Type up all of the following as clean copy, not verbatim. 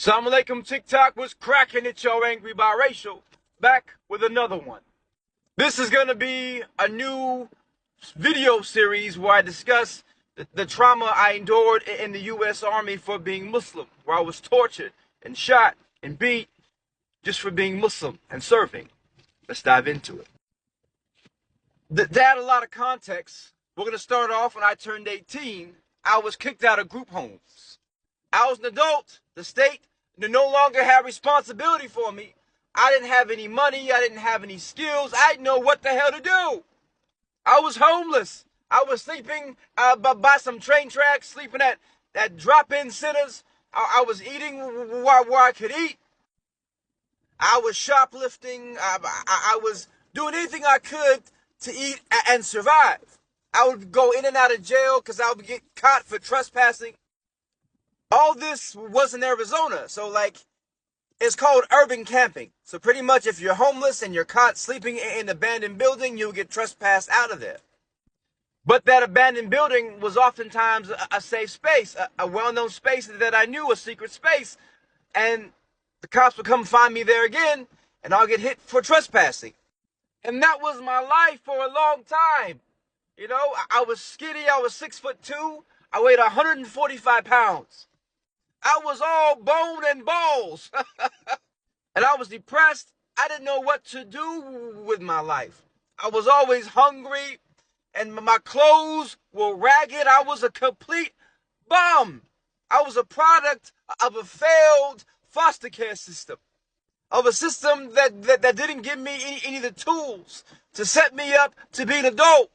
Assalamu alaikum, TikTok was cracking it, yo, angry biracial. Back with another one. This is going to be a new video series where I discuss the trauma I endured in the U.S. Army for being Muslim, where I was tortured and shot and beat just for being Muslim and serving. Let's dive into it. To add a lot of context, we're going to start off when I turned 18. I was kicked out of group homes. I was an adult. The state no longer had responsibility for me. I didn't have any money. I didn't have any skills. I didn't know what the hell to do. I was homeless. I was sleeping by some train tracks, sleeping at drop-in centers. I was eating where I could eat. I was shoplifting. I was doing anything I could to eat and survive. I would go in and out of jail because I would get caught for trespassing. All this was in Arizona, so it's called urban camping. So pretty much if you're homeless and you're caught sleeping in an abandoned building, you'll get trespassed out of there. But that abandoned building was oftentimes a safe space, a well-known space that I knew, a secret space. And the cops would come find me there again, and I'll get hit for trespassing. And that was my life for a long time. You know, I was skinny, I was 6'2", I weighed 145 pounds. I was all bone and balls. And I was depressed. I didn't know what to do with my life. I was always hungry, and my clothes were ragged. I was a complete bum. I was a product of a failed foster care system, of a system that didn't give me any of the tools to set me up to be an adult.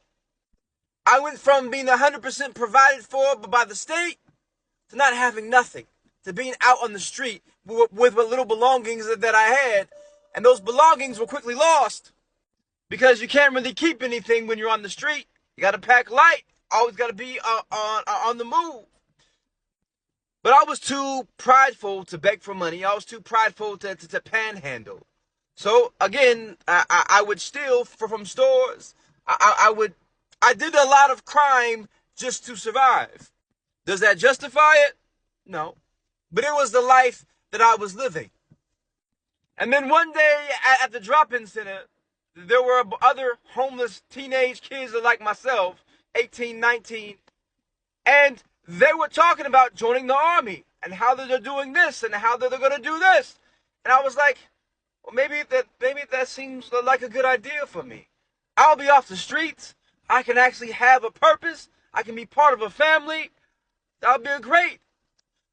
I went from being 100% provided for by the state to not having nothing, to being out on the street with what little belongings that I had. And those belongings were quickly lost because you can't really keep anything when you're on the street. You got to pack light. Always got to be on the move. But I was too prideful to beg for money. I was too prideful to panhandle. So again, I would steal from stores. I did a lot of crime just to survive. Does that justify it? No. But it was the life that I was living. And then one day at the drop-in center, there were other homeless teenage kids like myself, 18, 19, and they were talking about joining the army and how they're doing this and how they're going to do this. And I was like, well, maybe that seems like a good idea for me. I'll be off the streets. I can actually have a purpose. I can be part of a family. That would be great.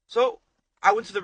So I went to the